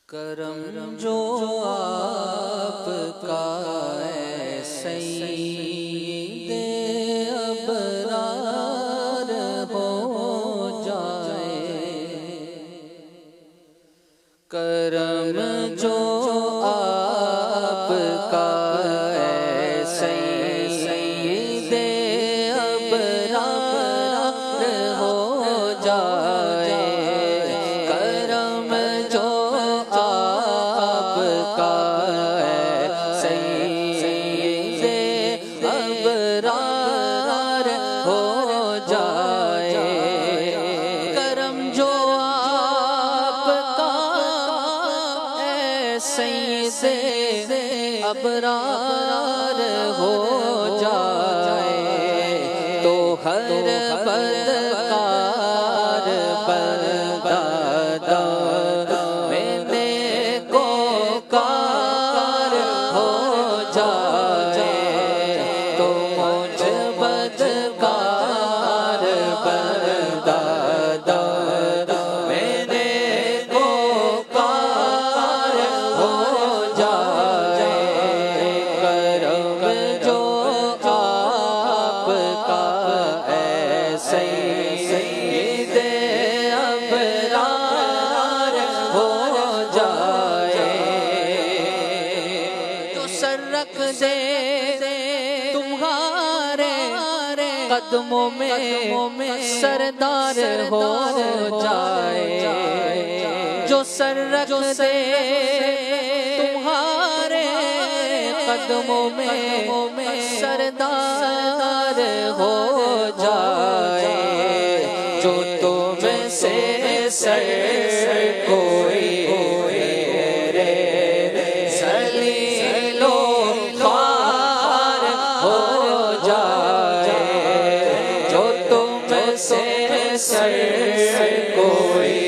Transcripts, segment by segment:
करम जो आपका है सईदे अबरार हो जाए। करम जो आपका है सईदे अबरार हो जाए। करम जो आपका है सईदे अबरार हो जाए। करम जो आपका है सईदे अबरार हो जाए तो हर बदकार बरदादा मैंने को कार हो जाए तो मुझ बदकार बरदादा मैंने को कार हो जाए। करम जो आपका है सईदे अबरार हो जाए। जो सर रख दे तुम्हारे कदमों में सरदार हो जाए। जो सर रख दे तुम्हारे कदमों में सरदार हो जाए। जो तुमसे सर कोई रे सलीलो ख्वार हो जाए। जो तुमसे सर कोई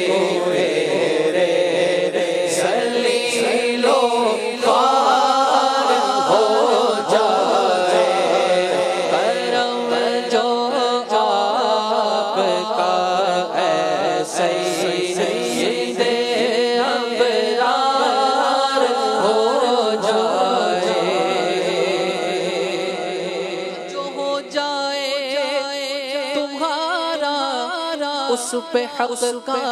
रे सलीलो ख्वार हो जाए। करम जो आपका है सईदे अबरार हो जाए। जो हो जाए तुम्हारा उस पे हक का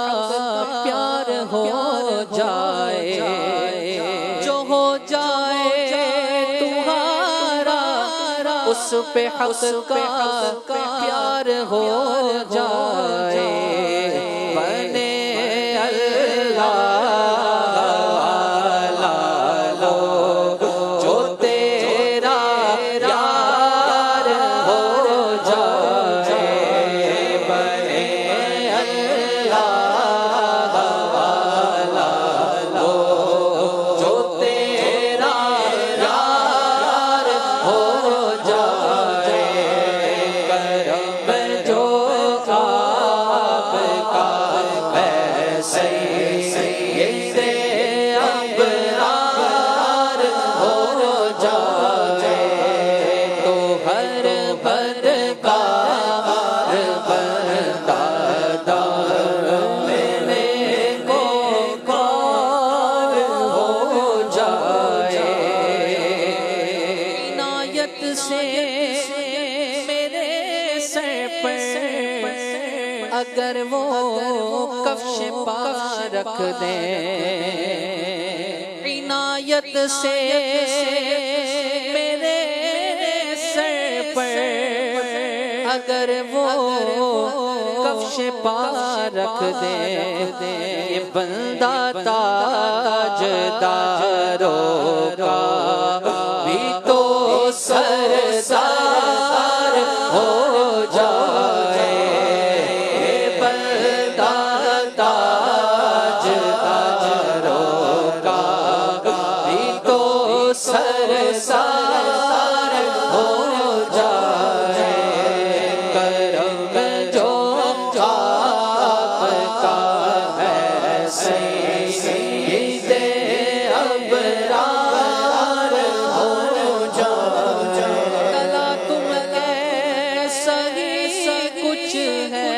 प्यार हो जाए। जो हो जाए तुम्हारा उस पे हक का प्यार हो जाए। बने अल्लाह जो तेरा यार हो जाए। बने अल्लाह जो तेरा यार हो जाए। करम जो आपका है सईदे अबरार हो जाए तो हर बदकार बरदादा मैंने को कार हो जाए। इनायत से मेरे सर पर अगर वो कफ्श पा रख दे। इनायत से मेरे सर पर अगर वो कफ्श पा रख दे। ये बंदा ताजदारों का भी तो सरदार हो जाए। ये बंदा ताजदारों का भी तो सरदार हो जाए। करम जो आपका है सईदे अबरार हो जाए। कला तुम ऐसा ही कुछ है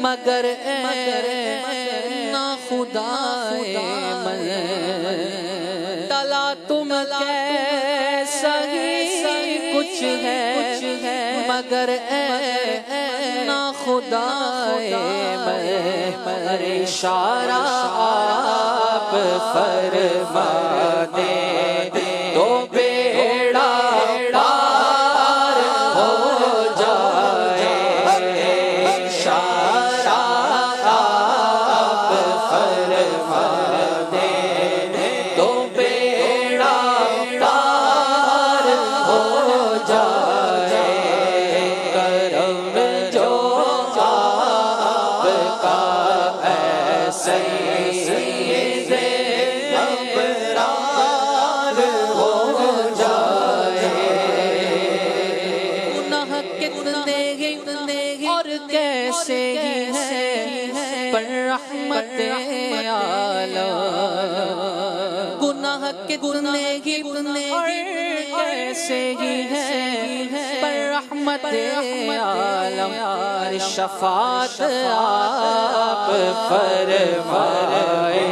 मगर ना खुदाए कैसा ही कुछ है मगर ना खुदाए मेरे इशारा आप फरमा दे तो बेड़ा पार हो जाए। इशारा आप फरमा दे तो बेड़ा पार हो जाए। करम जो आपका ऐसे और कैसे ही है पर रहमत आलम। गुनाह कितने ही और कैसे ही है पर रहमत आलम। शफात आप फरमाए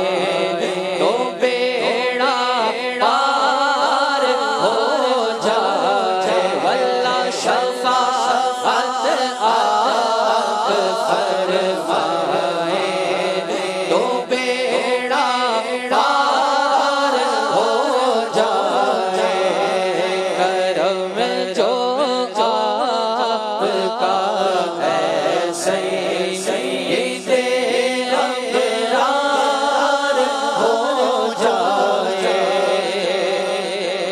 तो बेड़ा पार हो जाए। वल्ला शफात आप फरमाए तो बेड़ा पार हो जाए। करम जो आपका ऐसे सईदे अबरार हो जाए।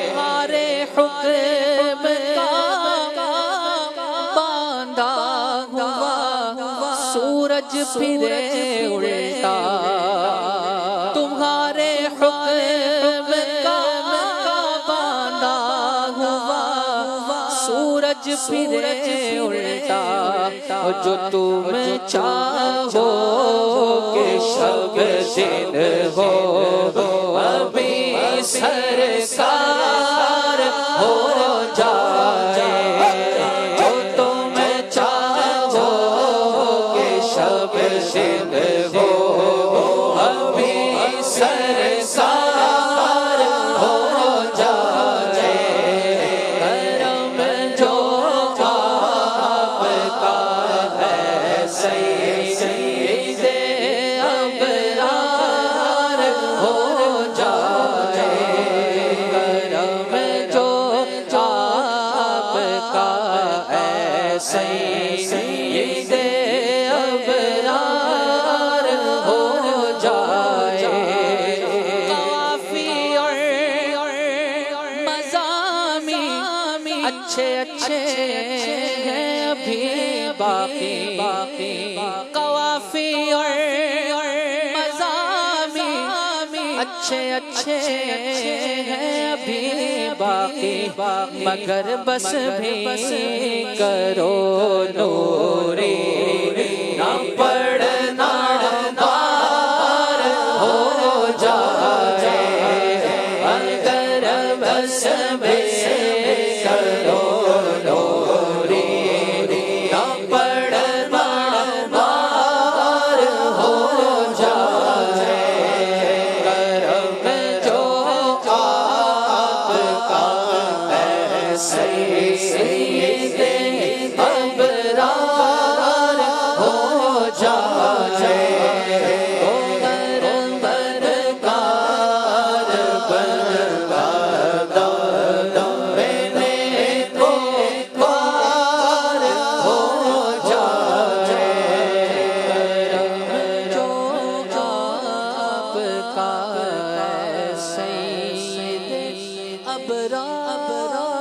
हमारे हुक्म का बांधा हुआ सूरज फिरे उल्टा। तुम्हारे हुक्म का बांधा हुआ सूरज फिरे उल्टा। जो तुम चाहो के शब दिन हो अभी सरकार हो जाए। जो तुम चाहो के शब दिन हो अभी सरकार हो जाए। करम जो आपका है सईदे अबरार हो जाए। करम जो आपका है सईदे अबरार हो जाए। काफी और मज़ामी अच्छे अच्छे हैं अभी बाकी। कवाफी और मज़ामी अच्छे अच्छे हैं अभी बाकी। मगर बस भी करो नूरी ना पढ़ना पार हो जाए। मगर बस भी करो नूरी ना पढ़ना पार हो जाए। करम जो आपका है सईदे अबरार हो जाए। ओ बरकार बनवादा मैंने तो पार हो जाए। करम जो आपका है सईदे अबरार